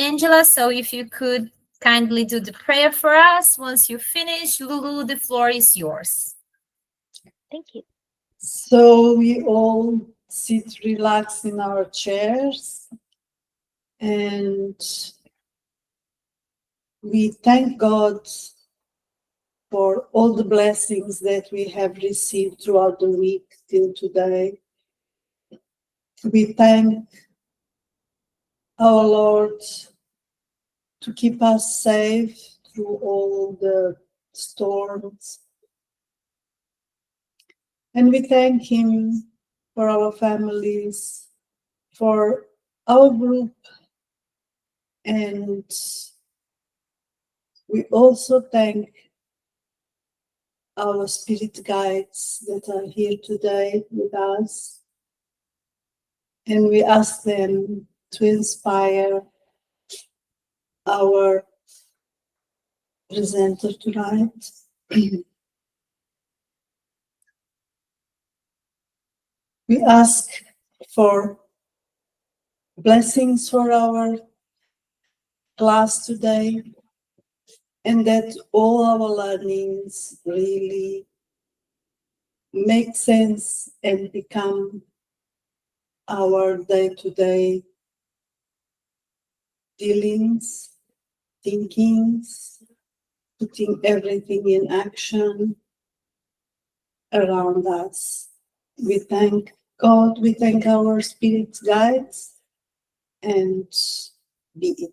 Angela. So if you could kindly do the prayer for us. Once you finish, Lulu, the floor is yours. Thank you. So we all sit relaxed in our chairs and we thank God for all the blessings that we have received throughout the week till today. We thank our Lord to keep us safe through all the storms. And we thank Him for our families, for our group, and we also thank our spirit guides that are here today with us. And we ask them to inspire our presenter tonight. We ask for blessings for our class today, and that all our learnings really make sense and become our day-to-day dealings, thinkings, putting everything in action around us. We thank God, we thank our spirit guides, and be it.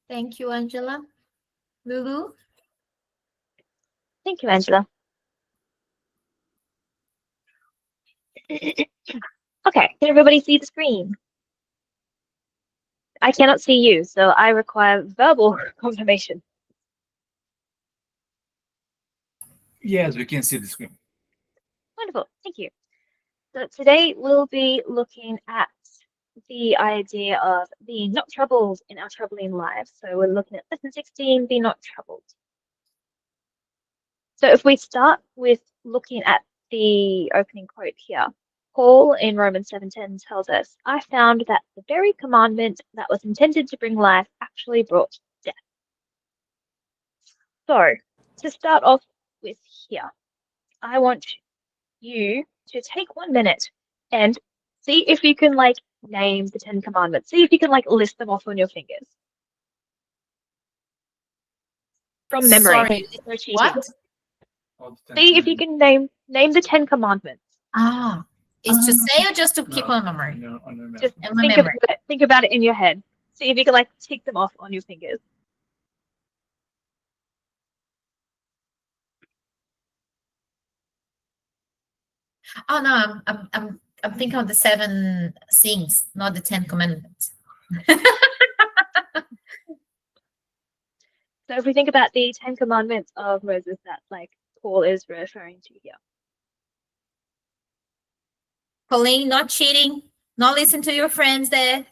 Thank you, Angela. Lulu? Thank you, Angela. Okay, can everybody see the screen? I cannot see you, so I require verbal confirmation. Yes, we can see the screen. Wonderful, thank you. So today we'll be looking at the idea of being not troubled in our troubling lives. So we're looking at lesson 16, be not troubled. So if we start with looking at the opening quote here, Paul in Romans 7:10 tells us, I found that the very commandment that was intended to bring life actually brought death. So to start off with here, I want you to take 1 minute and see if you can name the 10 commandments. See if you can list them off on your fingers. From memory. Sorry, No cheating. what? See if you can name the 10 commandments. Ah, is to say or just to keep on memory? No, on the Just In my think memory. think about it in your head. See if you can tick them off on your fingers. Oh no, I'm thinking of the 7 things, not the 10 commandments. So if we think about the 10 commandments of Moses that Paul is referring to here. Pauline, not cheating, not listen to your friends there,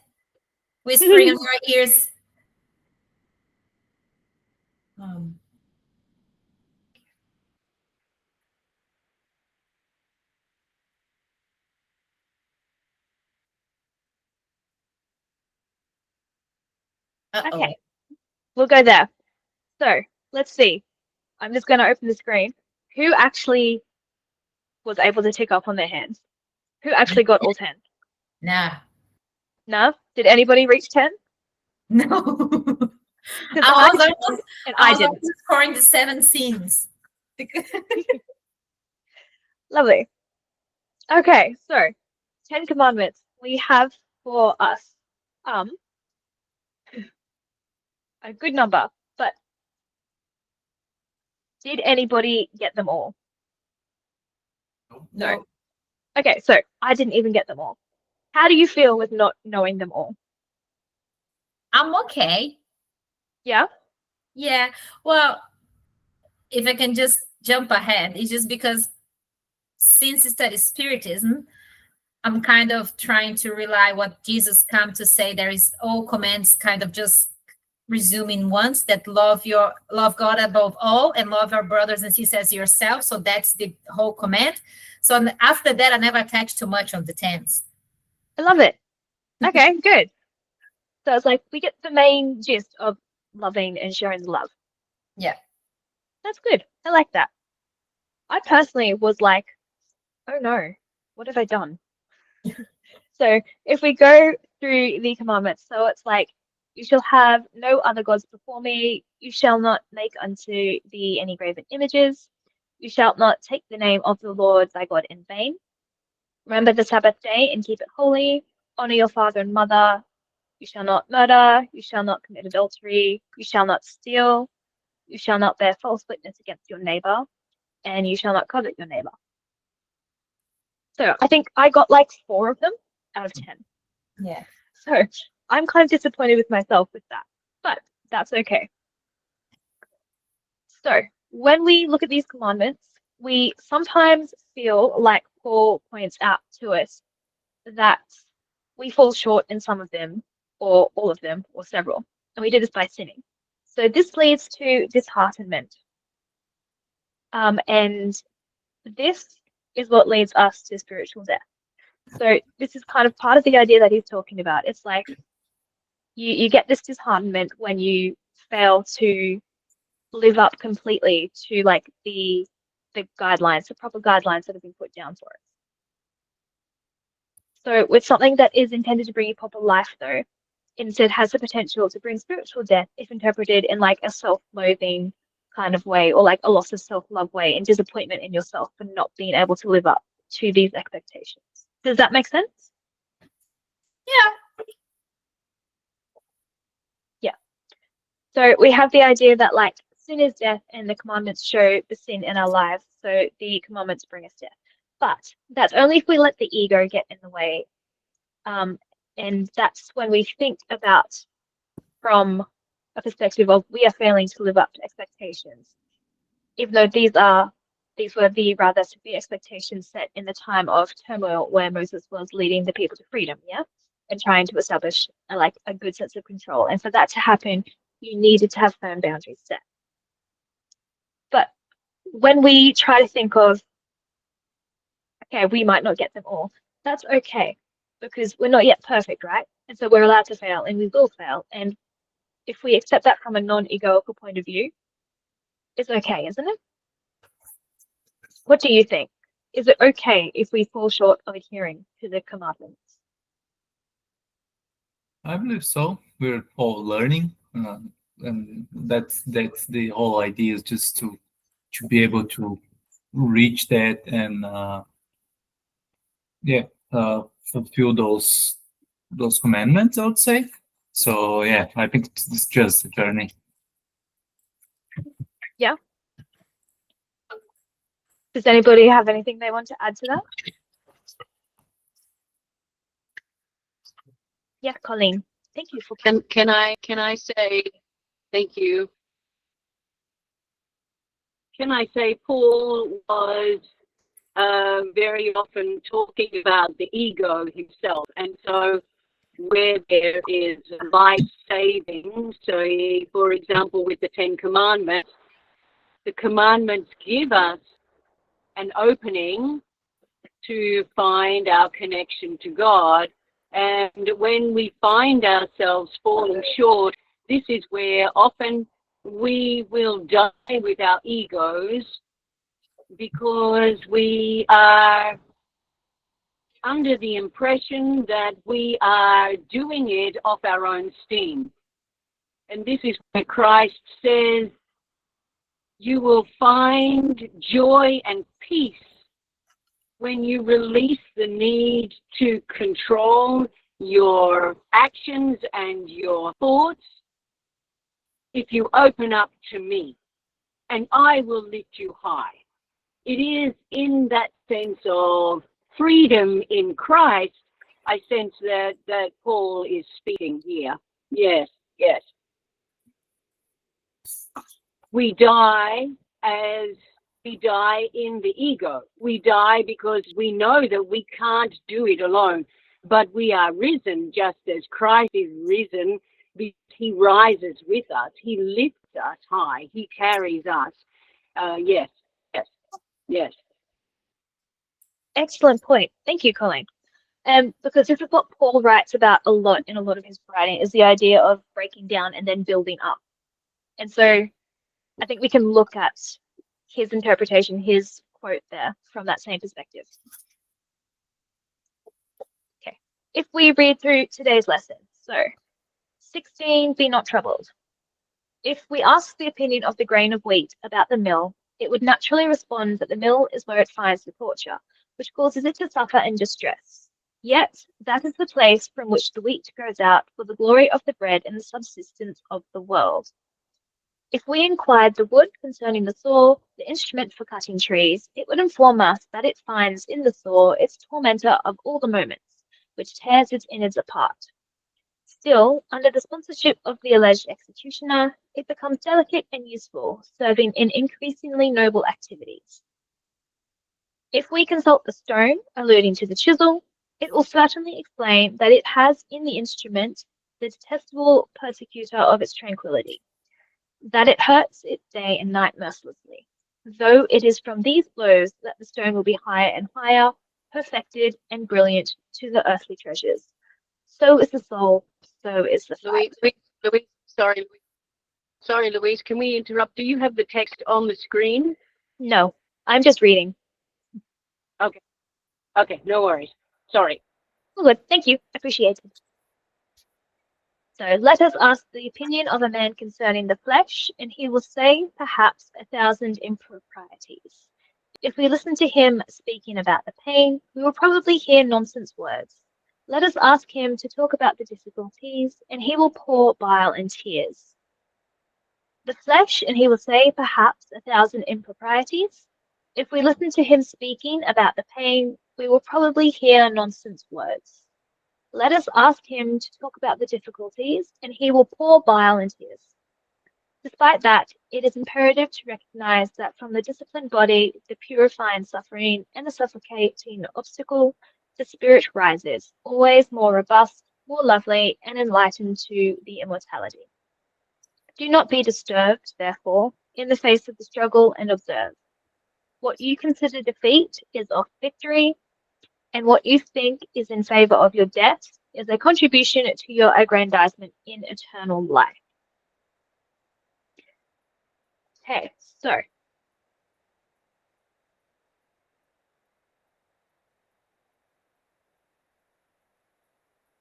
whispering in your ears. Okay, we'll go there. So let's see. I'm just going to open the screen. Who actually was able to tick off on their hands? Who actually got all 10? Nah. No? Did anybody reach 10? No. I didn't. Scoring the 7 scenes. Lovely. Okay, so 10 commandments we have for us. A good number, but did anybody get them all? No. Okay, so I didn't even get them all. How do you feel with not knowing them all? I'm okay. Yeah? Yeah. Well, if I can just jump ahead, it's just because since I study Spiritism, I'm kind of trying to rely what Jesus come to say. There is all commands kind of just resuming once, that love God above all and love your brothers and sisters as yourself. So that's the whole command. So after that, I never attached too much on the 10s. I love it. Okay, good. So it's like we get the main gist of loving and sharing the love. Yeah. That's good. I like that. I personally was like, oh no, what have I done? So if we go through the commandments, so it's like, you shall have no other gods before me. You shall not make unto thee any graven images. You shall not take the name of the Lord thy God in vain. Remember the Sabbath day and keep it holy. Honor your father and mother. You shall not murder. You shall not commit adultery. You shall not steal. You shall not bear false witness against your neighbor. And you shall not covet your neighbor. So I think I got like 4 of them out of 10. Yeah. So I'm kind of disappointed with myself with that, but that's okay. So when we look at these commandments, we sometimes feel like Paul points out to us that we fall short in some of them, or all of them, or several, and we do this by sinning. So this leads to disheartenment. And this is what leads us to spiritual death. So this is kind of part of the idea that he's talking about. It's like you get this disheartenment when you fail to live up completely to like the guidelines, the proper guidelines that have been put down for us. So with something that is intended to bring you proper life, though, instead has the potential to bring spiritual death if interpreted in like a self-loathing kind of way, or like a loss of self-love way, and disappointment in yourself for not being able to live up to these expectations. Does that make sense? Yeah. Yeah. So we have the idea that like sin is death and the commandments show the sin in our lives. So the commandments bring us death. But that's only if we let the ego get in the way. And that's when we think about from a perspective of we are failing to live up to expectations, even though these were the rather severe expectations set in the time of turmoil where Moses was leading the people to freedom, yeah, and trying to establish a good sense of control. And for that to happen, you needed to have firm boundaries set. But when we try to think of, okay, we might not get them all, that's okay, because we're not yet perfect, right? And so we're allowed to fail, and we will fail. And if we accept that from a non-egoical point of view, it's okay, isn't it? What do you think? Is it okay if we fall short of adhering to the commandments? I believe so. We're all learning, and that's the whole idea, is just to be able to reach that and fulfill those commandments, I would say. So yeah, I think it's just a journey. Yeah. Does anybody have anything they want to add to that? Yeah, Colleen. Thank you for. Can I say thank you? Can I say Paul was very often talking about the ego himself, and so where there is life saving, so for example with the 10 Commandments, the commandments give us an opening to find our connection to God. And when we find ourselves falling short, this is where often we will die with our egos, because we are under the impression that we are doing it off our own steam. And this is where Christ says, you will find joy and peace when you release the need to control your actions and your thoughts. If you open up to me, and I will lift you high. It is in that sense of freedom in Christ, I sense that Paul is speaking here. Yes, yes. We die in the ego. We die because we know that we can't do it alone, but we are risen just as Christ is risen, because he rises with us. He lifts us high. He carries us. Yes, yes, yes. Excellent point. Thank you, Colleen. Because this is what Paul writes about a lot in a lot of his writing, is the idea of breaking down and then building up. And so I think we can look at his interpretation, his quote there, from that same perspective. Okay, if we read through today's lesson, so 16, be not troubled. If we ask the opinion of the grain of wheat about the mill, it would naturally respond that the mill is where it finds the torture, which causes it to suffer and distress. Yet that is the place from which the wheat goes out for the glory of the bread and the subsistence of the world. If we inquired the wood concerning the saw, the instrument for cutting trees, it would inform us that it finds in the saw its tormentor of all the moments, which tears its innards apart. Still, under the sponsorship of the alleged executioner, it becomes delicate and useful, serving in increasingly noble activities. If we consult the stone, alluding to the chisel, it will certainly explain that it has in the instrument the detestable persecutor of its tranquillity, that it hurts it day and night mercilessly, though it is from these blows that the stone will be higher and higher, perfected and brilliant to the earthly treasures. So is the soul, so is the fight. Louise, sorry, Louise, can we interrupt? Do you have the text on the screen? No, I'm just reading. Okay, no worries. Sorry. Oh, good, thank you, appreciated. So let us ask the opinion of a man concerning the flesh, and he will say perhaps 1,000 improprieties. If we listen to him speaking about the pain, we will probably hear nonsense words. Let us ask him to talk about the difficulties, and he will pour bile and tears. The flesh, and he will say perhaps 1,000 improprieties. If we listen to him speaking about the pain, we will probably hear nonsense words. Let us ask him to talk about the difficulties, and he will pour bile and tears. Despite that, it is imperative to recognize that from the disciplined body, the purifying suffering, and the suffocating obstacle, the spirit rises, always more robust, more lovely, and enlightened to the immortality. Do not be disturbed, therefore, in the face of the struggle, and observe. What you consider defeat is of victory, and what you think is in favor of your death is a contribution to your aggrandizement in eternal life. Okay, so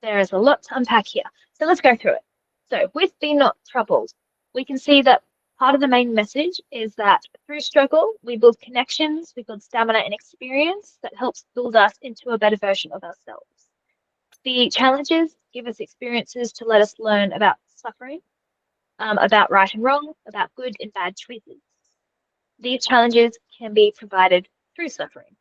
there is a lot to unpack here. So let's go through it. So with Be Not Troubled, we can see that part of the main message is that through struggle, we build connections, we build stamina and experience that helps build us into a better version of ourselves. The challenges give us experiences to let us learn about suffering, about right and wrong, about good and bad choices. These challenges can be provided through suffering.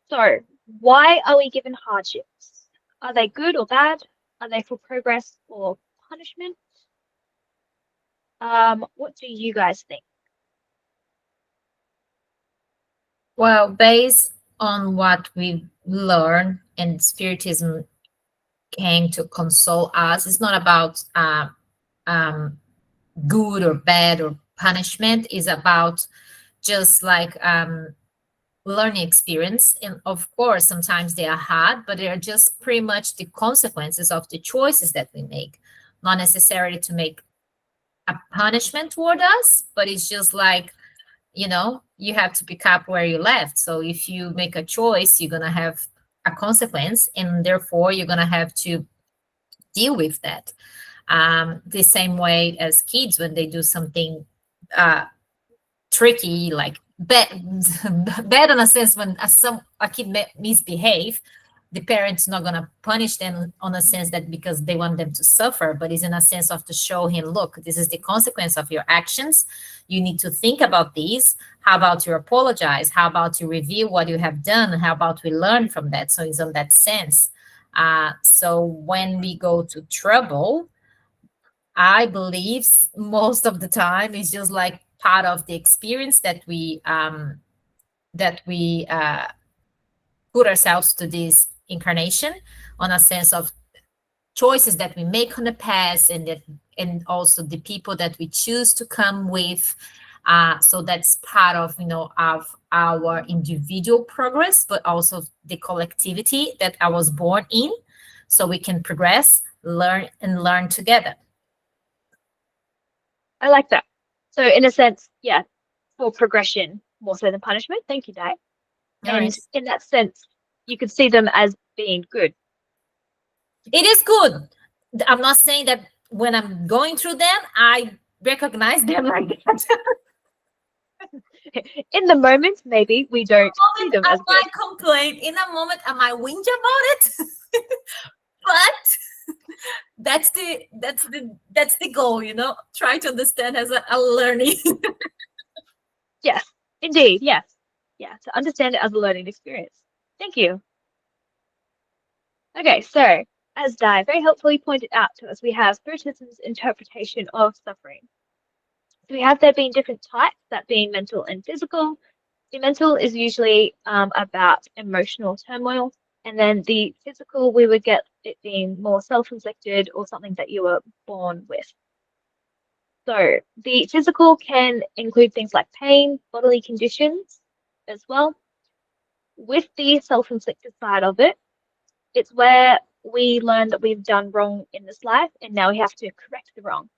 So, why are we given hardships? Are they good or bad? Are they for progress or punishment? What do you guys think? Well, based on what we learned and Spiritism came to console us, it's not about good or bad or punishment. It's about just like learning experience. And of course, sometimes they are hard, but they are just pretty much the consequences of the choices that we make, not necessarily to make a punishment toward us, but it's just like, you know, you have to pick up where you left. So if you make a choice, you're going to have a consequence, and therefore you're going to have to deal with that. The same way as kids, when they do something tricky, like bad in a sense, when a kid misbehave, the parent's not going to punish them on a sense that because they want them to suffer, but it's in a sense of to show him, look, this is the consequence of your actions. You need to think about these. How about you apologize? How about you review what you have done? How about we learn from that? So it's on that sense. So when we go to trouble, I believe most of the time it's just like part of the experience that we put ourselves to this incarnation, on a sense of choices that we make in the past, and also the people that we choose to come with. So that's part of, of our individual progress, but also the collectivity that I was born in, so we can progress, learn together. I like that. So in a sense, yeah, for progression more so than punishment. Thank you, Dai. And in that sense, you could see them as being good. It is good. I'm not saying that when I'm going through them, I recognize them like that. In the moment, maybe we don't see them as I might good. complain. In a moment, I might whinge about it. But that's the goal, Try to understand as a learning. Yes, indeed. Yes. Yeah, to understand it as a learning experience. Thank you. Okay, so as Dai very helpfully pointed out to us, we have Spiritism's interpretation of suffering. So we have there being different types, that being mental and physical. The mental is usually about emotional turmoil, and then the physical, we would get it being more self-inflicted or something that you were born with. So the physical can include things like pain, bodily conditions as well. With the self-inflicted side of it, it's where we learn that we've done wrong in this life and now we have to correct the wrong.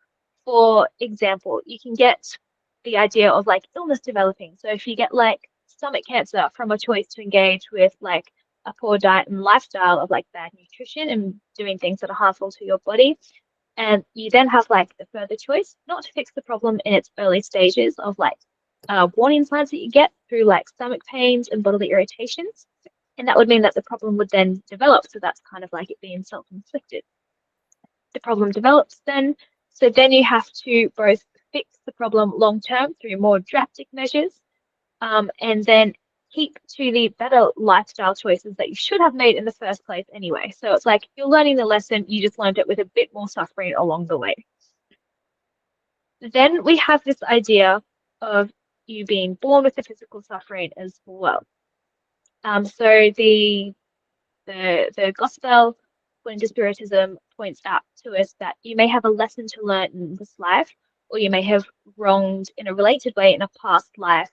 For example, you can get the idea of like illness developing. So if you get like stomach cancer from a choice to engage with like a poor diet and lifestyle of like bad nutrition and doing things that are harmful to your body, and you then have like the further choice not to fix the problem in its early stages of like warning signs that you get through like stomach pains and bodily irritations. And that would mean that the problem would then develop. So that's kind of like it being self-inflicted. The problem develops then. So then you have to both fix the problem long-term through more drastic measures, and then keep to the better lifestyle choices that you should have made in the first place anyway. So it's like you're learning the lesson, you just learned it with a bit more suffering along the way. Then we have this idea of you being born with the physical suffering as well. So the gospel, according to Spiritism, points out to us that you may have a lesson to learn in this life, or you may have wronged in a related way in a past life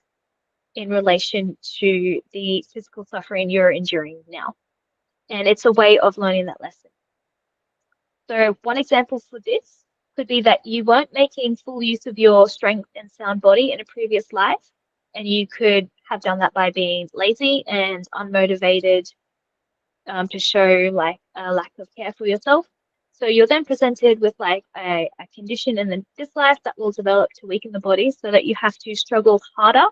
in relation to the physical suffering you're enduring now. And it's a way of learning that lesson. So one example for this could be that you weren't making full use of your strength and sound body in a previous life, and you could have done that by being lazy and unmotivated, to show like a lack of care for yourself. So you're then presented with like a condition in this life that will develop to weaken the body so that you have to struggle harder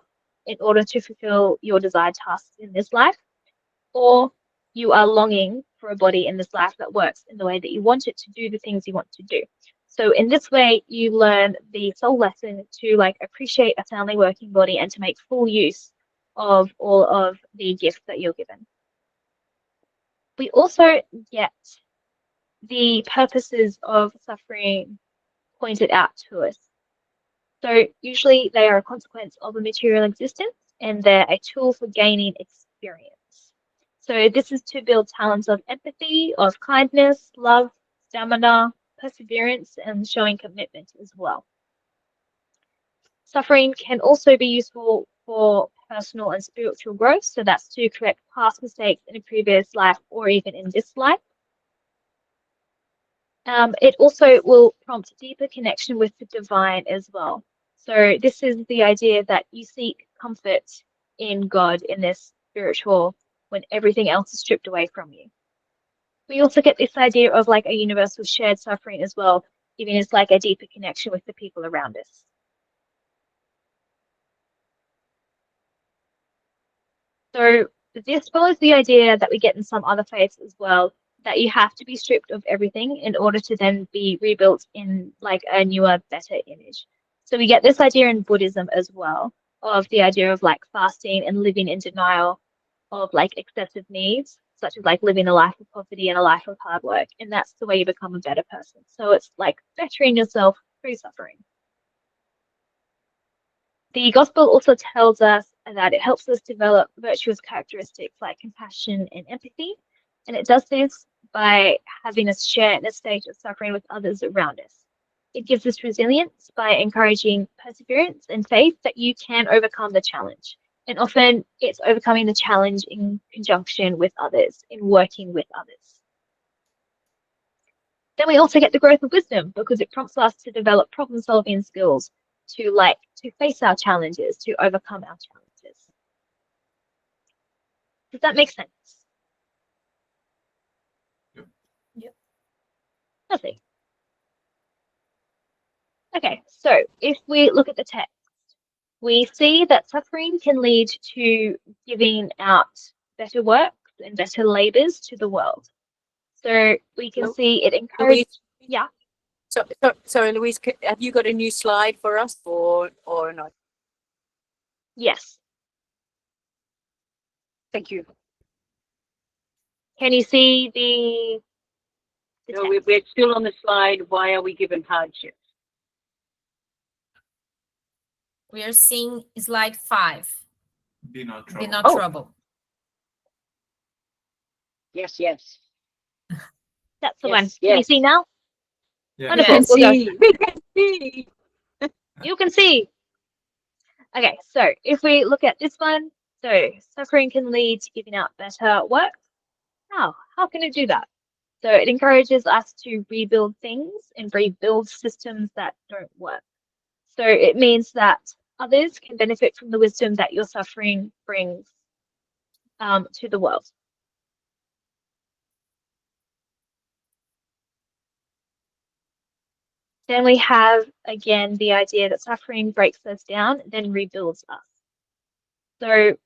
in order to fulfill your desired tasks in this life, or you are longing for a body in this life that works in the way that you want it to do the things you want to do. So in this way, you learn the soul lesson to like appreciate a soundly working body and to make full use of all of the gifts that you're given. We also get the purposes of suffering pointed out to us. So usually they are a consequence of a material existence and they're a tool for gaining experience. So this is to build talents of empathy, of kindness, love, stamina, perseverance, and showing commitment as well. Suffering can also be useful for personal and spiritual growth. So that's to correct past mistakes in a previous life or even in this life. It also will prompt deeper connection with the divine as well. So this is the idea that you seek comfort in God in this spiritual when everything else is stripped away from you. We also get this idea of like a universal shared suffering as well, giving us like a deeper connection with the people around us. So this follows the idea that we get in some other faiths as well, that you have to be stripped of everything in order to then be rebuilt in like a newer, better image. So we get this idea in Buddhism as well, of the idea of like fasting and living in denial of like excessive needs, such as like living a life of poverty and a life of hard work. And that's the way you become a better person. So it's like bettering yourself through suffering. The gospel also tells us that it helps us develop virtuous characteristics like compassion and empathy. And it does this by having us share in a state of suffering with others around us. It gives us resilience by encouraging perseverance and faith that you can overcome the challenge. And often it's overcoming the challenge in conjunction with others, in working with others. Then we also get the growth of wisdom because it prompts us to develop problem-solving skills, to face our challenges, to overcome our challenges. Does that make sense? Yep. Lovely. Okay, so if we look at the text, we see that suffering can lead to giving out better works and better labors to the world. So we can see it encourages. Yeah. Sorry, Louise, have you got a new slide for us or not? Yes. Thank you. Can you see the No, text? we're still on the slide. Why are we given hardships? We are seeing slide 5. Be not Be trouble. not Oh. trouble. Yes. That's the Yes, one. Can you yes. see now? Yeah. Wonderful. Yes. We'll go. We can see. You can see. Okay, so if we look at this one, so suffering can lead to giving out better work. How can it do that? So it encourages us to rebuild things and rebuild systems that don't work. So it means that others can benefit from the wisdom that your suffering brings to the world. Then we have, again, the idea that suffering breaks us down, then rebuilds us. So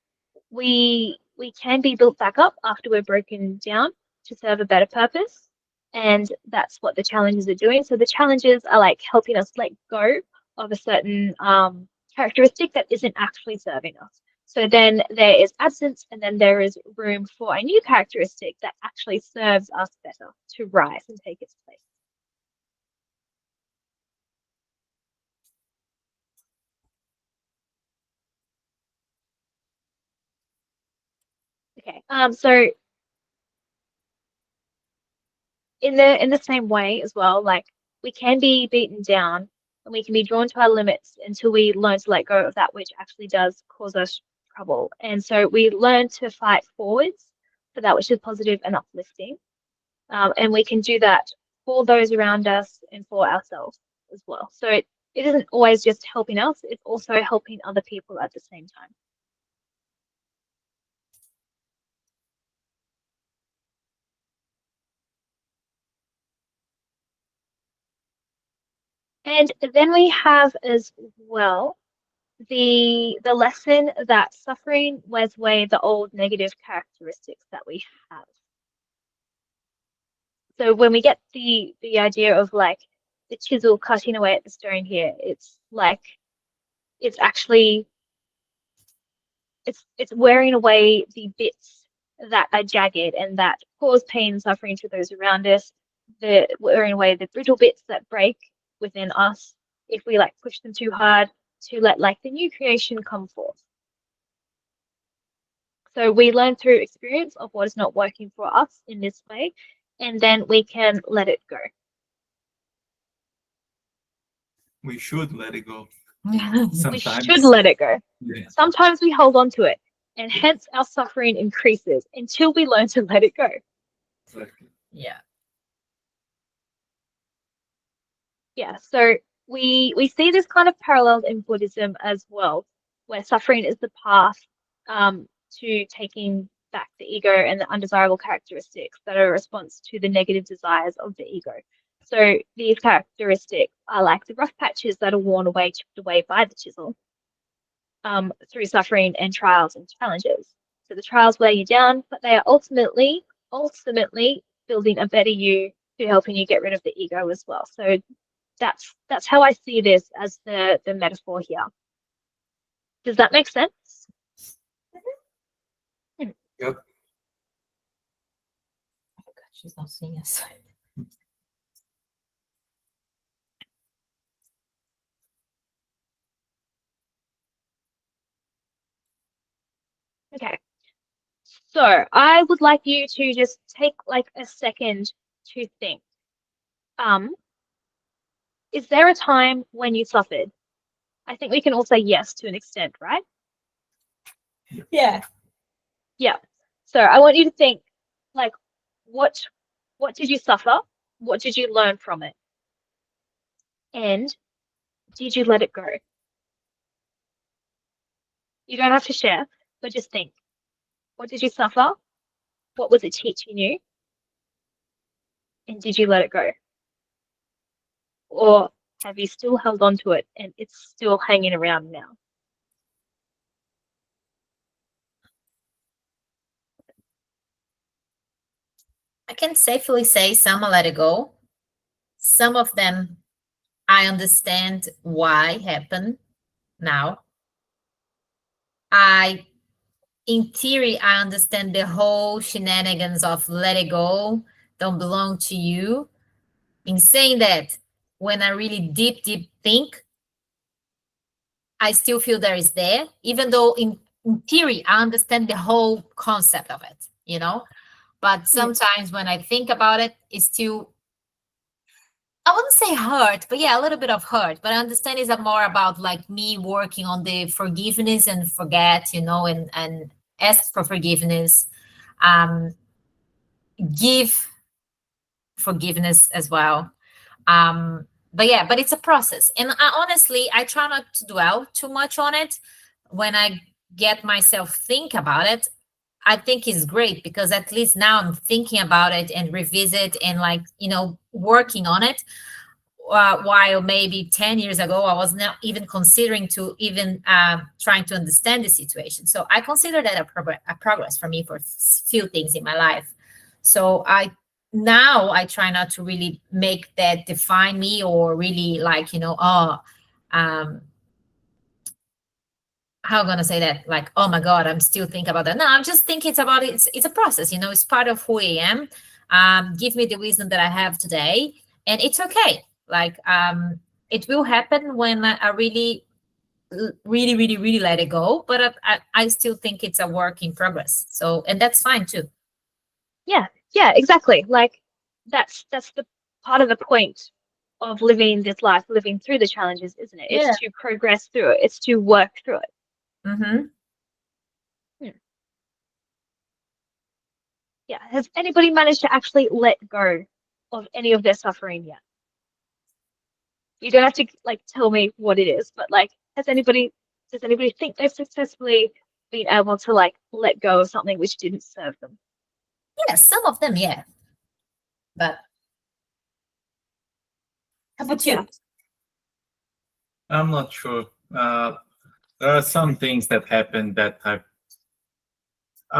we can be built back up after we're broken down to serve a better purpose. And that's what the challenges are doing. So the challenges are like helping us let go of a certain characteristic that isn't actually serving us. So then there is absence, and then there is room for a new characteristic that actually serves us better to rise and take its place. Okay, so in the same way as well, like we can be beaten down and we can be drawn to our limits until we learn to let go of that which actually does cause us trouble. And so we learn to fight forwards for that which is positive and uplifting. And we can do that for those around us and for ourselves as well. So it isn't always just helping us, it's also helping other people at the same time. And then we have as well the lesson that suffering wears away the old negative characteristics that we have. So when we get the idea of like the chisel cutting away at the stone here, it's like it's actually it's wearing away the bits that are jagged and that cause pain and suffering to those around us. The wearing away the brittle bits that break within us if we like push them too hard to let like the new creation come forth. So we learn through experience of what is not working for us in this way, and then we can let it go. We should let it go. We should let it go. Yeah. Sometimes we hold on to it, and hence our suffering increases until we learn to let it go. Exactly. Yeah. Yeah, so we see this kind of parallel in Buddhism as well, where suffering is the path to taking back the ego and the undesirable characteristics that are a response to the negative desires of the ego. So these characteristics are like the rough patches that are worn away, chipped away by the chisel through suffering and trials and challenges. So the trials weigh you down, but they are ultimately building a better you to helping you get rid of the ego as well. So that's how I see this as the metaphor here. Does that make sense? Yep. Oh God, she's not seeing us. Okay. So I would like you to just take like a second to think. Is there a time when you suffered? I think we can all say yes to an extent, right? Yeah. Yeah. So I want you to think, like, what did you suffer? What did you learn from it? And did you let it go? You don't have to share, but just think. What did you suffer? What was it teaching you? And did you let it go? Or have you still held on to it and it's still hanging around now? I can safely say some I let it go. Some of them I understand why happened now. In theory, I understand the whole shenanigans of let it go, don't belong to you. In saying that, when I really deep think, I still feel there is there, even though in theory, I understand the whole concept of it, you know? But sometimes when I think about it, it's still, I wouldn't say hurt, but yeah, a little bit of hurt. But I understand it's more about like me working on the forgiveness and forget, you know, and ask for forgiveness, give forgiveness as well. But yeah, but it's a process. And honestly, I try not to dwell too much on it. When I get myself think about it, I think it's great because at least now I'm thinking about it and revisit and like, you know, working on it. While maybe 10 years ago, I was not even considering to even trying to understand the situation. So I consider that a progress for me for few things in my life. So now I try not to really make that define me or really like, you know, how am I gonna say that? Like, oh my God, I'm still thinking about that. No, I'm just thinking it's about it. It's a process, you know, it's part of who I am. Give me the wisdom that I have today, and it's okay. Like, it will happen when I really let it go. But I still think it's a work in progress. So, and that's fine too. Yeah, exactly. Like that's the part of the point of living this life, living through the challenges, isn't it? Yeah. It's to progress through it. It's to work through it. Mm-hmm. Yeah. Has anybody managed to actually let go of any of their suffering yet? You don't have to like tell me what it is, but like, does anybody think they've successfully been able to like let go of something which didn't serve them? Yeah, some of them, yeah. But how about you? I'm not sure. There are some things that happened that I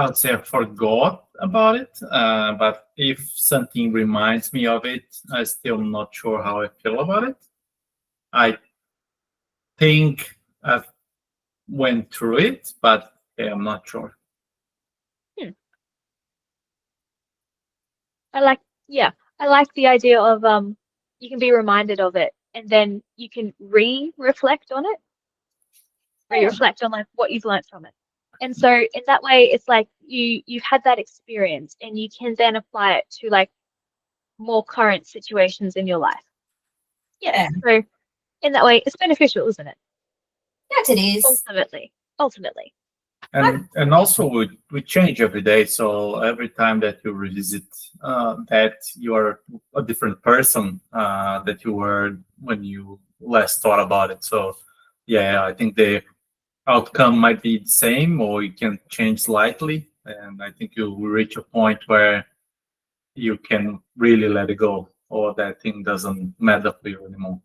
would say I forgot about it. But if something reminds me of it, I'm still not sure how I feel about it. I think I've went through it, but yeah, I'm not sure. I like the idea of you can be reminded of it and then you can reflect on it. Reflect on like what you've learned from it. And so in that way it's like you've had that experience and you can then apply it to like more current situations in your life. Yeah. So in that way it's beneficial, isn't it? Yes, it is. Ultimately. And also we change every day, so every time that you revisit that, you are a different person that you were when you last thought about it. So yeah, I think the outcome might be the same or it can change slightly, and I think you will reach a point where you can really let it go, or that thing doesn't matter for you anymore.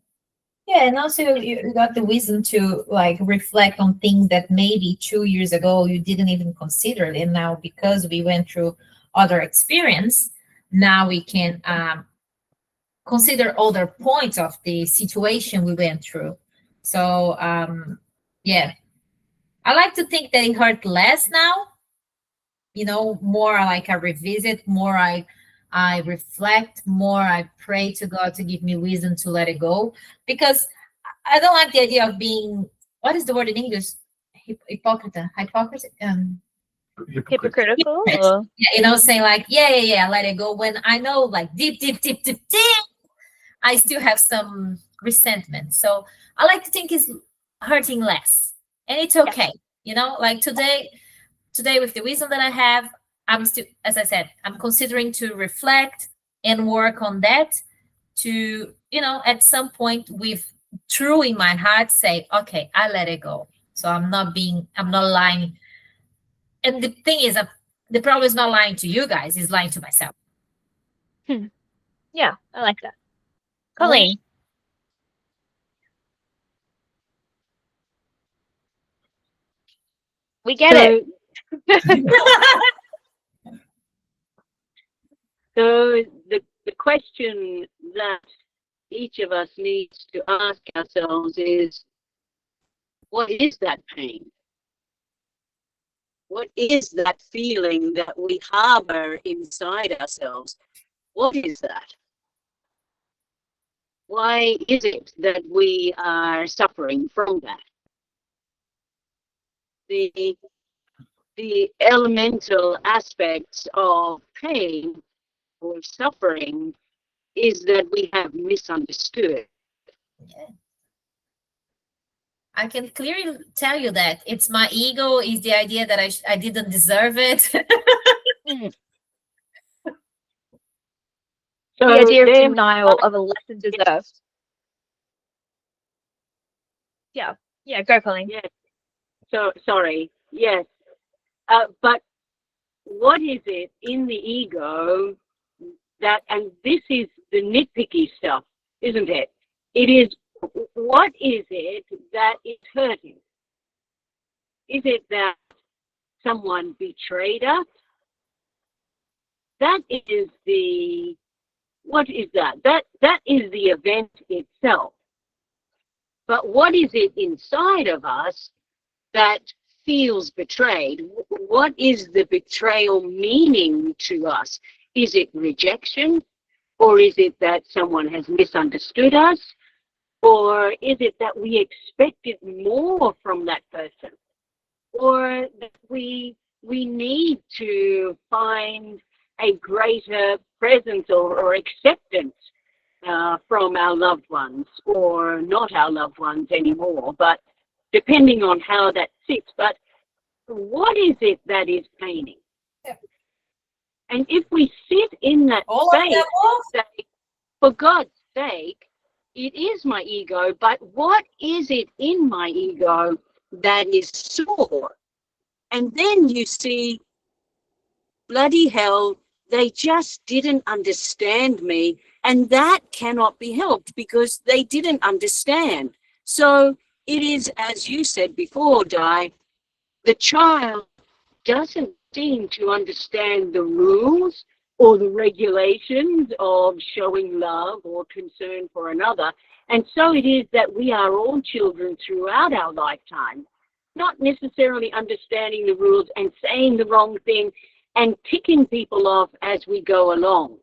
Yeah, and also you got the wisdom to like reflect on things that maybe 2 years ago you didn't even consider it, and now because we went through other experience, now we can consider other points of the situation we went through. So yeah, I like to think that it hurt less now. You know, more like I revisit, more I reflect, more I pray to God to give me wisdom to let it go, because I don't like the idea of being, what is the word in English? Hypocrite. Hypocritical? Or? Yeah, saying like, yeah, let it go. When I know, like deep, I still have some resentment. So I like to think it's hurting less, and it's okay. Like today with the wisdom that I have, I'm still, as I said, I'm considering to reflect and work on that to, at some point with true in my heart say, okay, I let it go. So I'm not lying. And the thing is, the problem is not lying to you guys, is lying to myself. Yeah, I like that. Colleen. We get it. So the question that each of us needs to ask ourselves is, what is that pain? What is that feeling that we harbor inside ourselves? What is that? Why is it that we are suffering from that? The elemental aspects of pain or suffering is that we have misunderstood. Yeah. I can clearly tell you that it's my ego, is the idea that I didn't deserve it. So the idea of denial of a lesson deserved. Yeah, go, Colleen. Yes. So sorry. Yes. But what is it in the ego that, and this is the nitpicky stuff, isn't it? It is, what is it that is hurting? Is it that someone betrayed us? That is what is that? That is the event itself. But what is it inside of us that feels betrayed? What is the betrayal meaning to us? Is it rejection? Or is it that someone has misunderstood us? Or is it that we expected more from that person? Or that we need to find a greater presence or acceptance from our loved ones, or not our loved ones anymore, but depending on how that sits. But what is it that is paining? Yeah. And if we sit in that space and say, for God's sake, it is my ego, but what is it in my ego that is sore? And then you see, bloody hell, they just didn't understand me. And that cannot be helped because they didn't understand. So it is, as you said before, Di, the child doesn't seem to understand the rules or the regulations of showing love or concern for another. And so it is that we are all children throughout our lifetime, not necessarily understanding the rules and saying the wrong thing and ticking people off as we go along.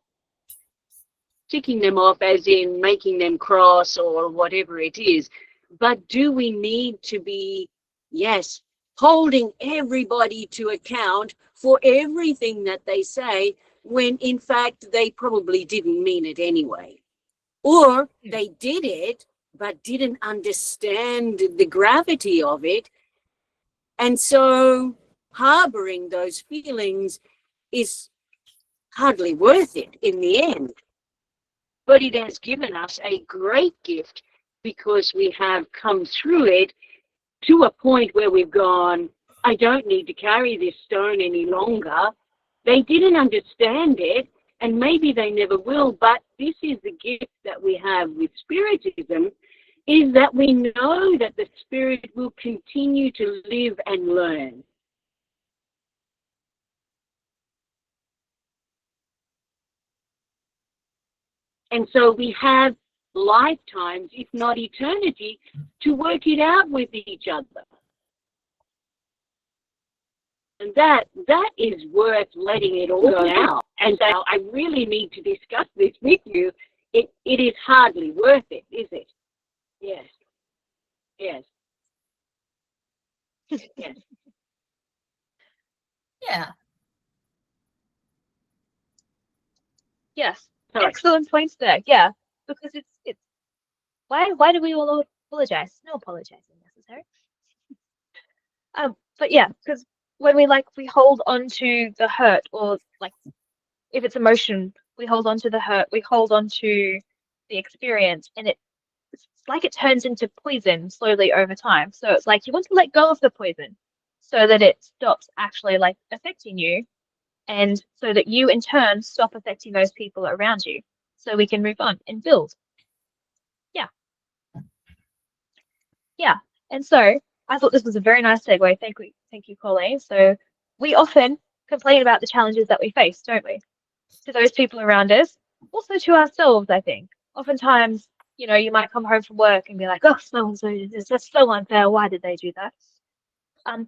Ticking them off as in making them cross or whatever it is. But do we need to be, yes, holding everybody to account for everything that they say when in fact they probably didn't mean it anyway? Or they did it but didn't understand the gravity of it. And so harboring those feelings is hardly worth it in the end. But it has given us a great gift because we have come through it to a point where we've gone, I don't need to carry this stone any longer. They didn't understand it, and maybe they never will, but this is the gift that we have with Spiritism, is that we know that the Spirit will continue to live and learn. And so we have lifetimes, if not eternity, to work it out with each other. And that is worth letting it all go out. And so I really need to discuss this with you. It is hardly worth it, is it? Yes. Yes. Yes. Yeah. Yes. Sorry. Excellent points there. Yeah. Because it's why do we all apologize? No apologizing necessary. But yeah, because when we hold on to the hurt, or like if it's emotion, we hold on to the hurt, we hold on to the experience, and it's like it turns into poison slowly over time. So it's like you want to let go of the poison so that it stops actually like affecting you, and so that you in turn stop affecting those people around you, so we can move on and build. Yeah. Yeah. And so I thought this was a very nice segue. Thank you, Colleen. So we often complain about the challenges that we face, don't we? To those people around us, also to ourselves, I think. Oftentimes, you might come home from work and be like, oh, so it's just so unfair. Why did they do that?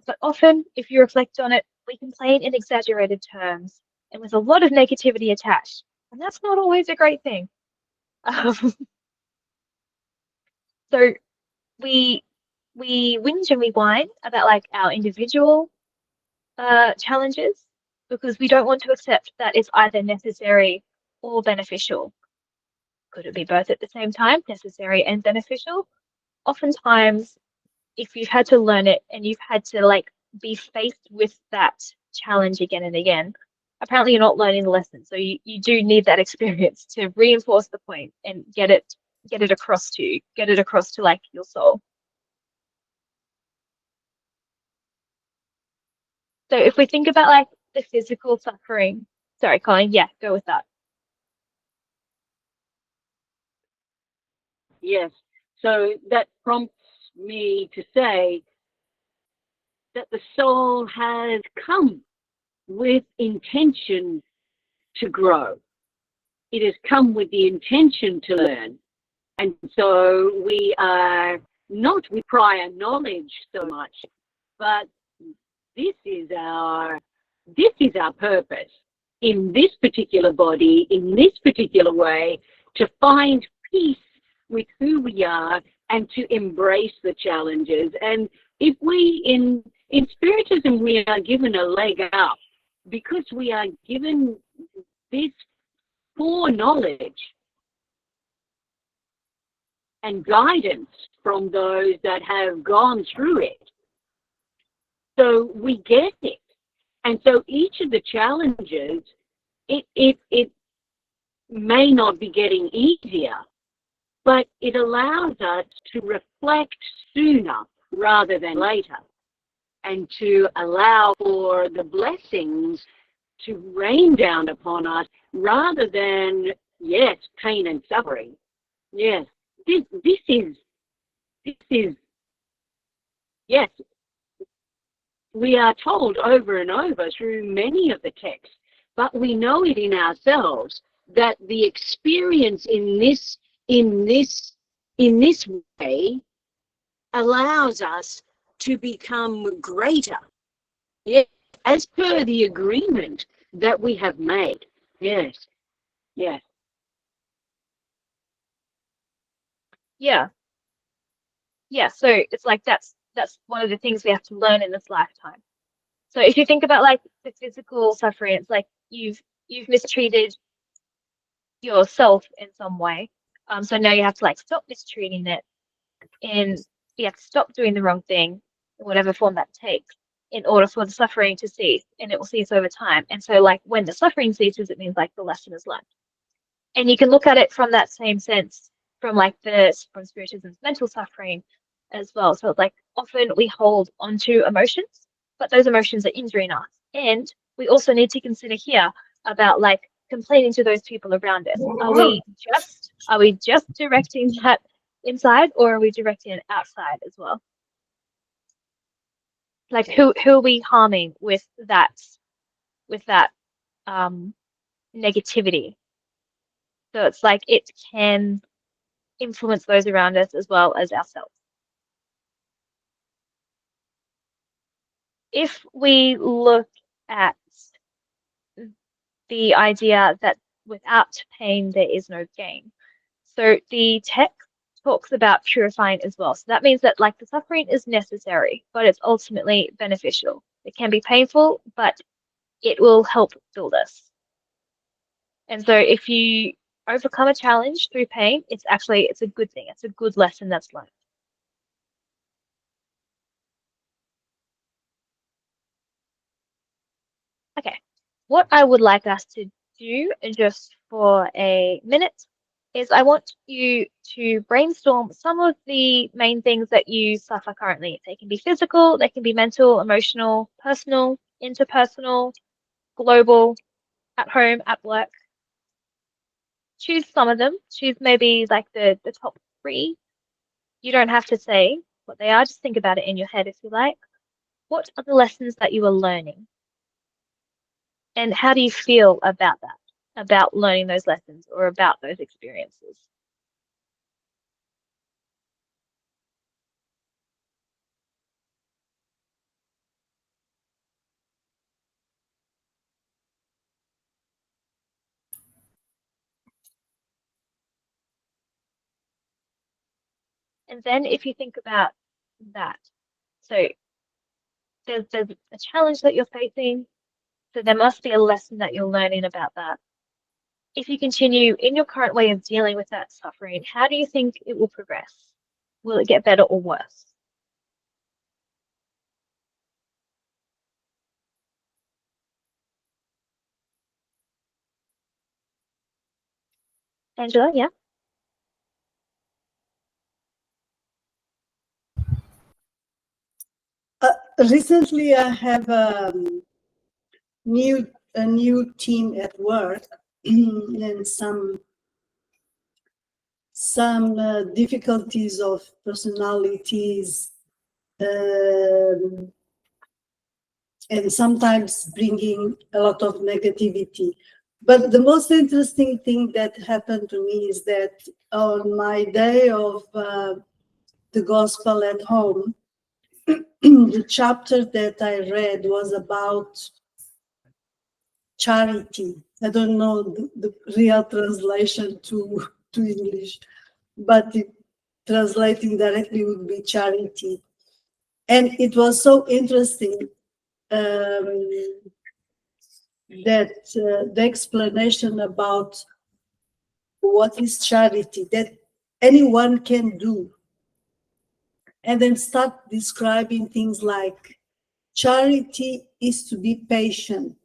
But often, if you reflect on it, we complain in exaggerated terms and with a lot of negativity attached. And that's not always a great thing. So we whinge and we whine about like our individual challenges because we don't want to accept that it's either necessary or beneficial. Could it be both at the same time, necessary and beneficial? Oftentimes, if you've had to learn it and you've had to like be faced with that challenge again and again, apparently you're not learning the lesson. So you do need that experience to reinforce the point and get it across to you, get it across to like your soul. So if we think about like the physical suffering, sorry, Colin, yeah, go with that. Yes. So that prompts me to say that the soul has come with intention to grow. It has come with the intention to learn. And so we are not with prior knowledge so much, but this is our purpose in this particular body, in this particular way, to find peace with who we are and to embrace the challenges. And if we in Spiritism, we are given a leg up because we are given this foreknowledge and guidance from those that have gone through it. So we get it. And so each of the challenges, it may not be getting easier, but it allows us to reflect sooner rather than later, and to allow for the blessings to rain down upon us rather than, yes, pain and suffering. Yes, this is, yes, we are told over and over through many of the texts, but we know it in ourselves that the experience in this way allows us to become greater. Yes, as per the agreement that we have made. Yes. Yes. Yeah. Yeah, so it's like that's one of the things we have to learn in this lifetime. So if you think about like the physical suffering, it's like you've mistreated yourself in some way. So now you have to like stop mistreating it, and you have to stop doing the wrong thing, in whatever form that takes, in order for the suffering to cease, and it will cease over time. And so like when the suffering ceases, it means like the lesson is learned. And you can look at it from that same sense from Spiritism's mental suffering as well. So like often we hold onto emotions, but those emotions are injuring us. And we also need to consider here about like complaining to those people around us. Are we just directing that inside, or are we directing it outside as well? Like who are we harming with that negativity? So it's like it can influence those around us as well as ourselves. If we look at the idea that without pain there is no gain, so the text talks about purifying as well. So that means that like the suffering is necessary, but it's ultimately beneficial. It can be painful, but it will help build us. And so if you overcome a challenge through pain, it's a good thing. It's a good lesson that's learned. Okay, what I would like us to do just for a minute is I want you to brainstorm some of the main things that you suffer currently. They can be physical, they can be mental, emotional, personal, interpersonal, global, at home, at work. Choose some of them. Choose maybe like the top 3. You don't have to say what they are, just think about it in your head if you like. What are the lessons that you are learning? And how do you feel about that? About learning those lessons or about those experiences? And then if you think about that, so there's a challenge that you're facing, so there must be a lesson that you're learning about that. If you continue in your current way of dealing with that suffering, how do you think it will progress? Will it get better or worse? Angela, yeah? Recently, I have a new team at work, and some difficulties of personalities, and sometimes bringing a lot of negativity. But the most interesting thing that happened to me is that on my day of the gospel at home, the chapter that I read was about charity. I don't know the real translation to English, but translating directly would be charity. And it was so interesting that the explanation about what is charity, that anyone can do. And then start describing things like charity is to be patient.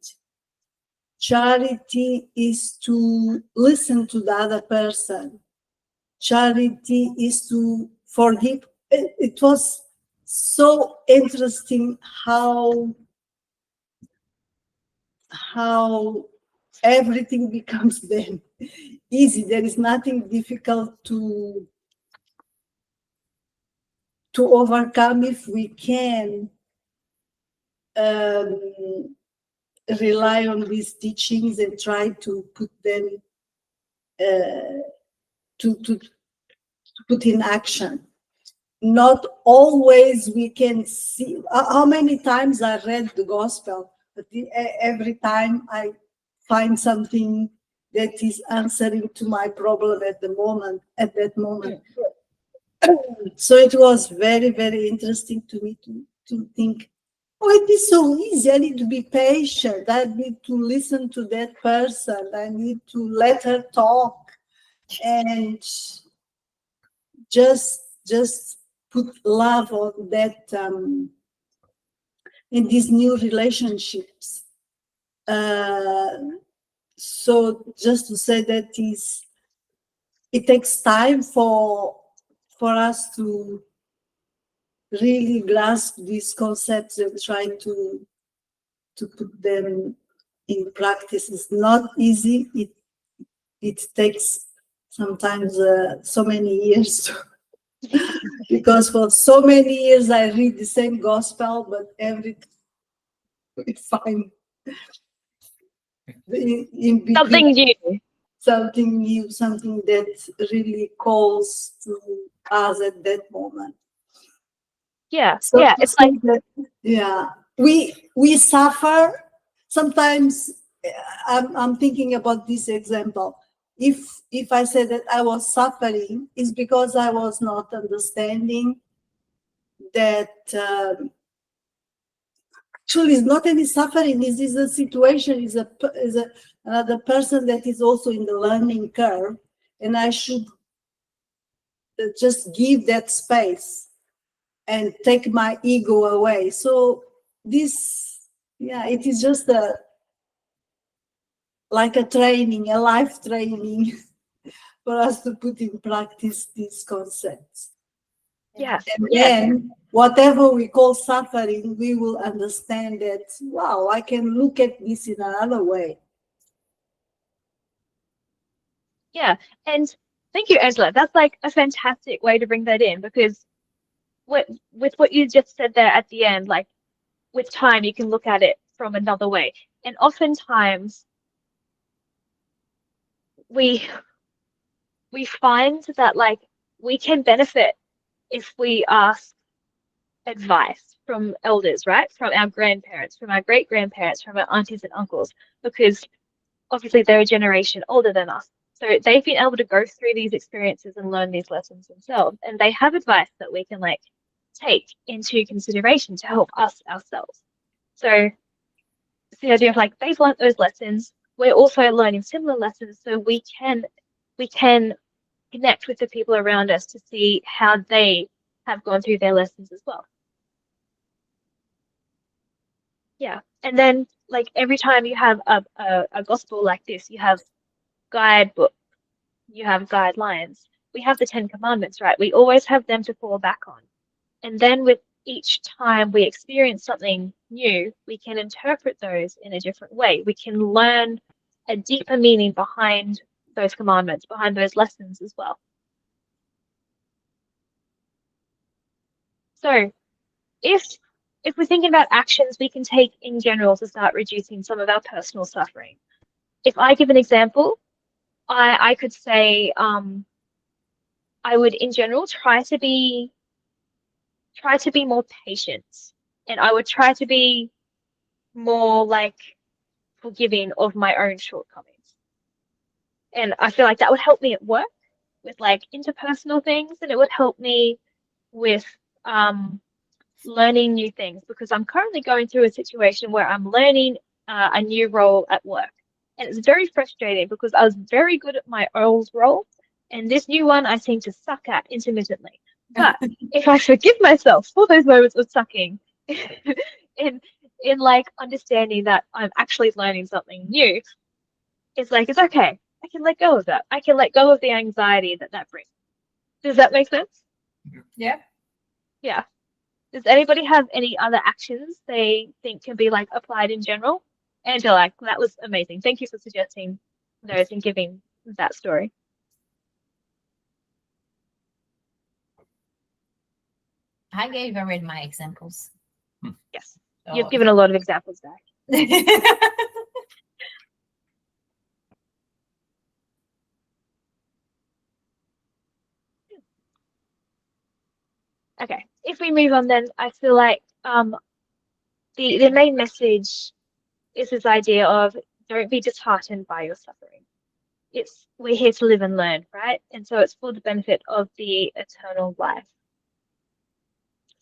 Charity is to listen to the other person. Charity is to forgive. It was so interesting how everything becomes then easy. There is nothing difficult to overcome if we can rely on these teachings and try to put them to put in action. Not always we can see. How many times I read the gospel, but every time I find something that is answering to my problem at that moment. So it was very, very interesting to me to think, oh, it is so easy. I need to be patient. I need to listen to that person. I need to let her talk and just put love on that in these new relationships. So just to say that it takes time for us to really grasp these concepts and try to put them in practice. It's not easy. It takes sometimes so many years because for so many years I read the same gospel, but every we find in Something new. something new, something that really calls to us at that moment. Yeah, So yeah. It's like we suffer sometimes. I'm thinking about this example. If I say that I was suffering, it's because I was not understanding that actually it's not any suffering. This is a situation, is another person that is also in the learning curve, and I should just give that space and take my ego away. So this, yeah, it is just like a training, a life training for us to put in practice these concepts. Yeah. And then whatever we call suffering, we will understand that, wow, I can look at this in another way. Yeah. And thank you, Angela. That's like a fantastic way to bring that in, because with what you just said there at the end, like with time, you can look at it from another way. And oftentimes we find that like we can benefit if we ask advice from elders, right? From our grandparents, from our great grandparents, from our aunties and uncles, because obviously they're a generation older than us. So they've been able to go through these experiences and learn these lessons themselves. And they have advice that we can like take into consideration to help us ourselves. So it's the idea of like they've learned those lessons. We're also learning similar lessons, so we can connect with the people around us to see how they have gone through their lessons as well. Yeah. And then like every time you have a gospel like this, you have guidebook, you have guidelines. We have the 10 Commandments, right? We always have them to fall back on. And then with each time we experience something new, we can interpret those in a different way. We can learn a deeper meaning behind those commandments, behind those lessons as well. So if we're thinking about actions we can take in general to start reducing some of our personal suffering, if I give an example, I could say I would in general try to be more patient, and I would try to be more like forgiving of my own shortcomings. And I feel like that would help me at work with like interpersonal things, and it would help me with learning new things, because I'm currently going through a situation where I'm learning a new role at work. And it's very frustrating because I was very good at my old role, and this new one I seem to suck at intermittently. But if I forgive myself for those moments of sucking in like understanding that I'm actually learning something new, it's like, it's okay. I can let go of that. I can let go of the anxiety that brings. Does that make sense? Yeah. Yeah. Does anybody have any other actions they think can be like applied in general? Angela, that was amazing. Thank you for suggesting those and giving that story. I gave already my examples. Yes. So You've given a lot of examples back. Okay, if we move on then, I feel like the main message is this idea of don't be disheartened by your suffering. We're here to live and learn, right? And so it's for the benefit of the eternal life.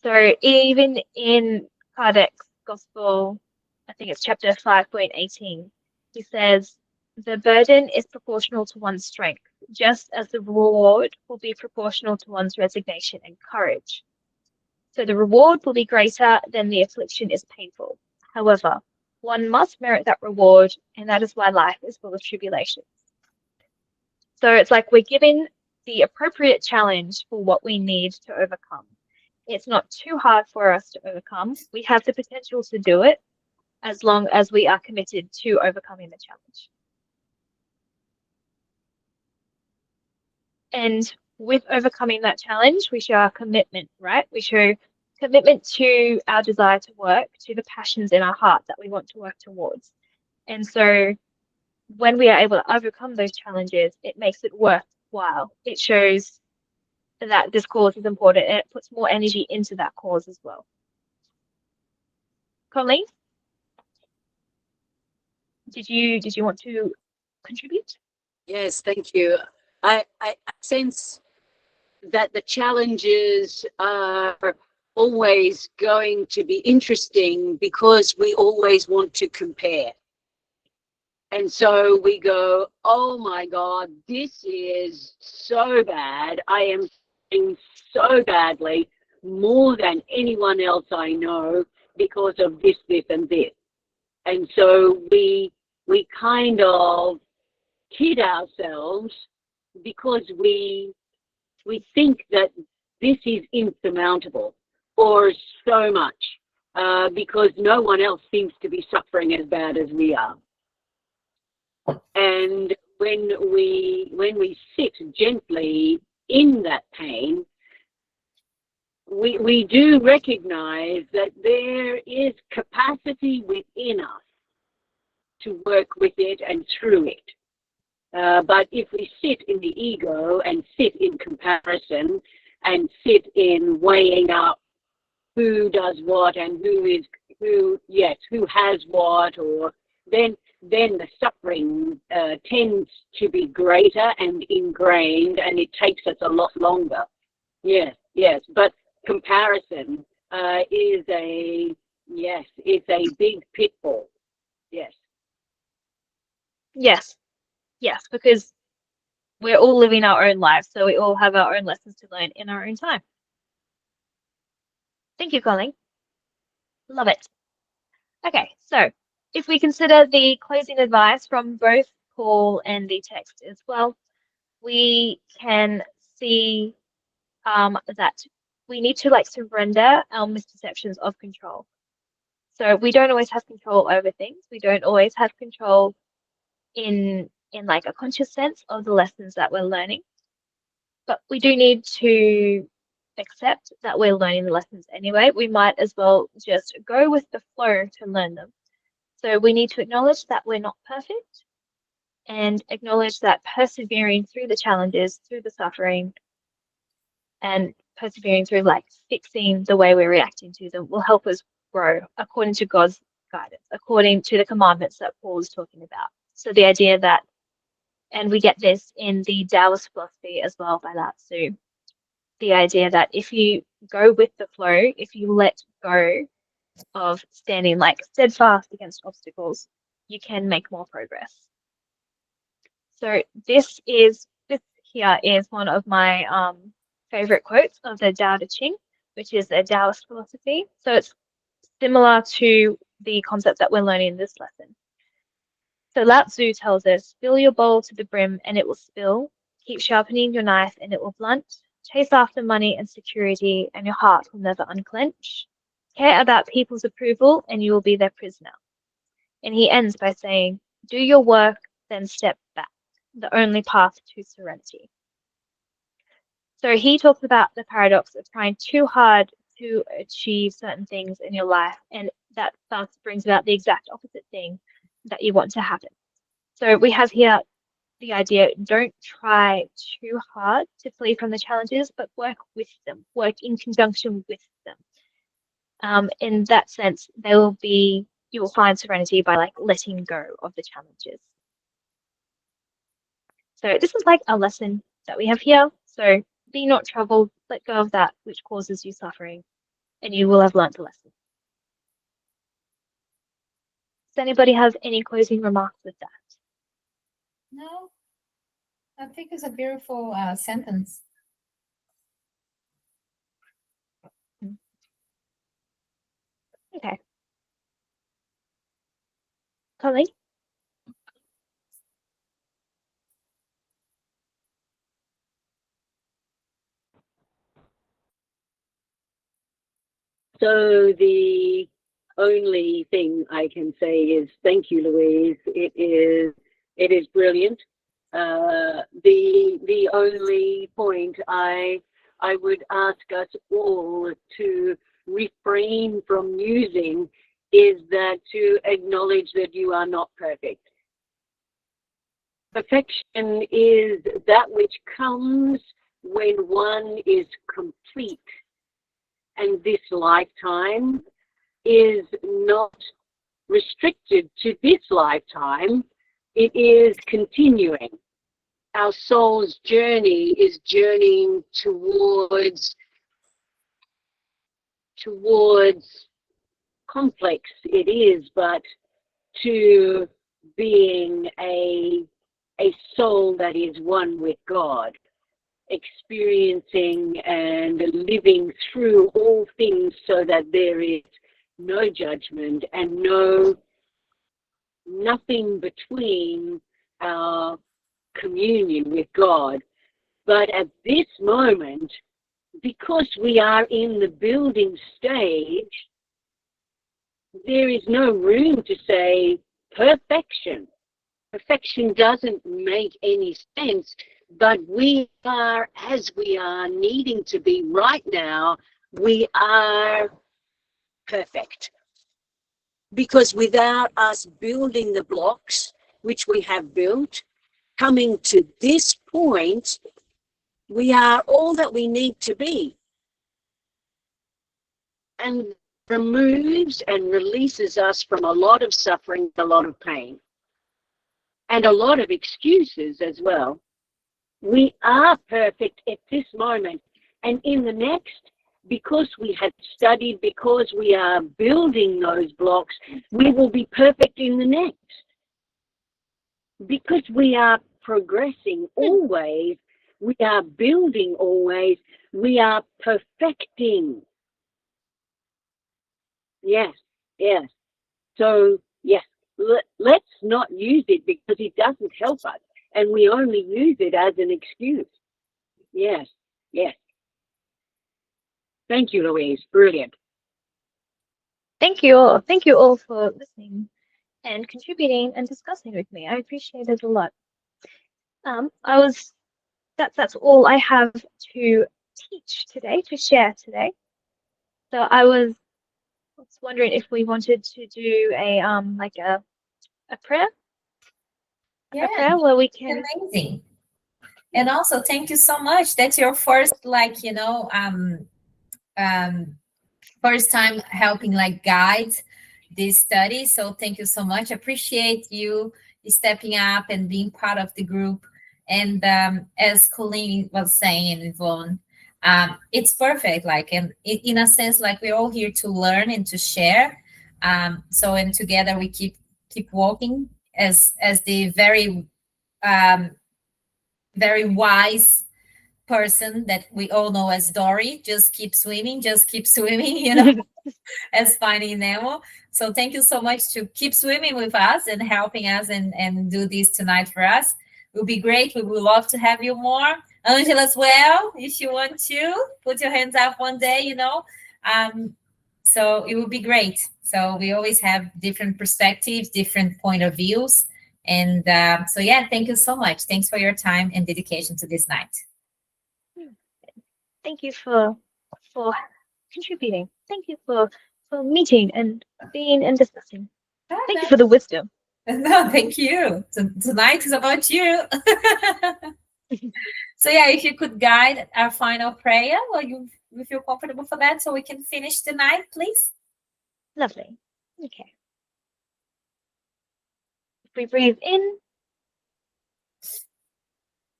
So even in Kardec's Gospel, I think it's chapter 5.18, he says, the burden is proportional to one's strength, just as the reward will be proportional to one's resignation and courage. So the reward will be greater than the affliction is painful. However, one must merit that reward, and that is why life is full of tribulations. So it's like we're given the appropriate challenge for what we need to overcome. It's not too hard for us to overcome. We have the potential to do it as long as we are committed to overcoming the challenge. And with overcoming that challenge, we show our commitment, right? We show commitment to our desire to work, to the passions in our heart that we want to work towards. And so when we are able to overcome those challenges, it makes it worthwhile. It shows that this cause is important, and it puts more energy into that cause as well. Colleen, did you want to contribute? Yes, thank you. I sense that the challenges are always going to be interesting because we always want to compare. And so we go, oh my God, this is so bad. I am feeling so badly, more than anyone else I know, because of this, this, and this. And so we kind of kid ourselves because we think that this is insurmountable or so much because no one else seems to be suffering as bad as we are. And when we sit gently in that pain, we do recognize that there is capacity within us to work with it and through it. But if we sit in the ego and sit in comparison and sit in weighing up who does what and who has what, or then the suffering tends to be greater and ingrained, and it takes us a lot longer. Yes. But comparison is it's a big pitfall. Yes, because we're all living our own lives, so we all have our own lessons to learn in our own time. Thank you, Colleen. Love it. Okay, so if we consider the closing advice from both Paul and the text as well, we can see that we need to surrender our misperceptions of control. So we don't always have control over things. We don't always have control in a conscious sense of the lessons that we're learning. But we do need to accept that we're learning the lessons anyway. We might as well just go with the flow to learn them. So we need to acknowledge that we're not perfect and acknowledge that persevering through the challenges, through the suffering, and persevering through fixing the way we're reacting to them will help us grow according to God's guidance, according to the commandments that Paul is talking about. So the idea that, and we get this in the Taoist philosophy as well by Lao Tzu, the idea that if you go with the flow, if you let go of standing steadfast against obstacles, you can make more progress. So this here is one of my favorite quotes of the Tao Te Ching, which is a Taoist philosophy. So it's similar to the concept that we're learning in this lesson. So Lao Tzu tells us, fill your bowl to the brim and it will spill. Keep sharpening your knife and it will blunt. Chase after money and security and your heart will never unclench. Care about people's approval and you will be their prisoner. And he ends by saying, do your work, then step back, the only path to serenity. So he talks about the paradox of trying too hard to achieve certain things in your life, and that thus brings about the exact opposite thing that you want to happen. So we have here the idea, don't try too hard to flee from the challenges, but work with them, work in conjunction with them. In that sense, you will find serenity by letting go of the challenges. So this is a lesson that we have here. So be not troubled, let go of that which causes you suffering, and you will have learnt the lesson. Does anybody have any closing remarks with that? No, I think it's a beautiful sentence. Okay. Colleen? So the only thing I can say is thank you, Louise. It is brilliant. The only point I would ask us all to refrain from using is that to acknowledge that you are not perfect. Perfection is that which comes when one is complete. And this lifetime is not restricted to this lifetime. It is continuing. Our soul's journey is journeying towards towards complex it is, but to being a soul that is one with God, experiencing and living through all things so that there is no judgment and nothing between our communion with God. But at this moment, because we are in the building stage, there is no room to say perfection. Perfection doesn't make any sense, but we are, as we are needing to be right now, we are perfect. Because without us building the blocks, which we have built, coming to this point, we are all that we need to be. And removes and releases us from a lot of suffering, a lot of pain, and a lot of excuses as well. We are perfect at this moment, and in the next, because we have studied, because we are building those blocks, we will be perfect in the next. Because we are progressing always, we are building always, we are perfecting. Yes, yes. So, yes, let's not use it because it doesn't help us, and we only use it as an excuse. Yes, yes. Thank you, Louise. Brilliant. Thank you all. Thank you all for listening and contributing and discussing with me. I appreciate it a lot. That's all I have to teach today, to share today. So I was wondering if we wanted to do a prayer. Yeah, A prayer where we can. amazing. And also, thank you so much. That's your first, first time helping guide this study. So thank you so much. Appreciate you stepping up and being part of the group. And as Colleen was saying, and Yvonne, it's perfect. In a sense, we're all here to learn and to share. And together we keep walking as the very very wise person that we all know as Dory. Just keep swimming, as Finding Nemo. So thank you so much to keep swimming with us and helping us and do this tonight for us. It will be great. We would love to have you more. Angela as well, if you want to put your hands up one day, so it would be great. So we always have different perspectives, different point of views. And so, yeah, thank you so much. Thanks for your time and dedication to this night. Thank you for contributing. Thank you for meeting and being and discussing. Thank you for the wisdom. No, thank you. Tonight is about you. So, yeah, if you could guide our final prayer, you feel comfortable for that so we can finish the night, please? Lovely. Okay. If we breathe in,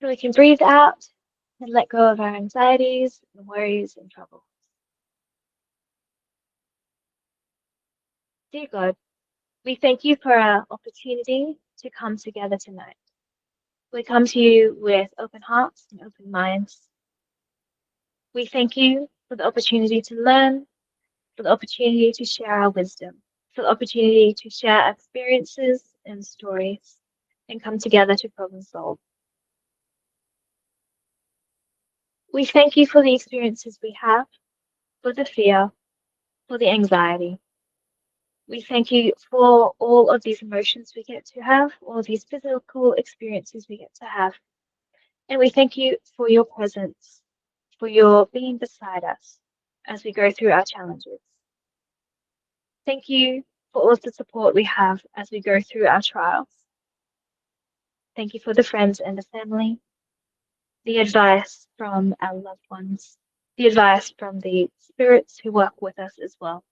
we can breathe out and let go of our anxieties and worries and troubles. Dear God, we thank you for our opportunity to come together tonight. We come to you with open hearts and open minds. We thank you for the opportunity to learn, for the opportunity to share our wisdom, for the opportunity to share our experiences and stories and come together to problem solve. We thank you for the experiences we have, for the fear, for the anxiety. We thank you for all of these emotions we get to have, all of these physical experiences we get to have. And we thank you for your presence, for your being beside us as we go through our challenges. Thank you for all of the support we have as we go through our trials. Thank you for the friends and the family, the advice from our loved ones, the advice from the spirits who work with us as well.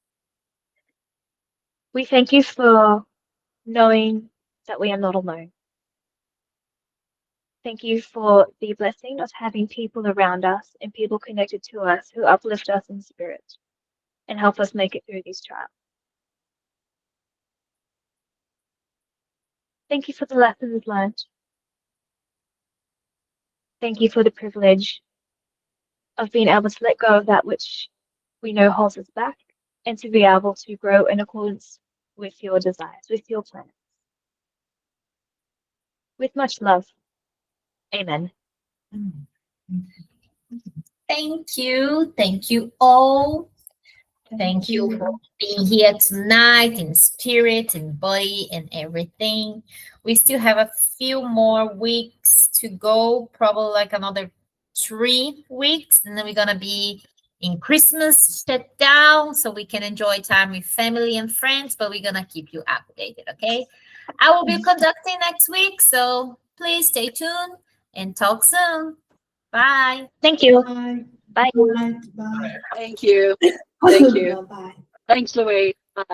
We thank you for knowing that we are not alone. Thank you for the blessing of having people around us and people connected to us who uplift us in spirit and help us make it through these trials. Thank you for the lessons learned. Thank you for the privilege of being able to let go of that which we know holds us back and to be able to grow in accordance with your desires, with your plans. With much love. Amen. Thank you. Thank you all. Thank you for being here tonight in spirit and body and everything. We still have a few more weeks to go, probably like another 3 weeks, and then we're gonna be in Christmas shutdown so we can enjoy time with family and friends, but we're gonna keep you updated, okay? I will be conducting next week, so please stay tuned and talk soon. Bye. Thank you. Bye. Bye. Good night. Bye. Thank you. Thank you. Bye. Thanks, Louise. Bye.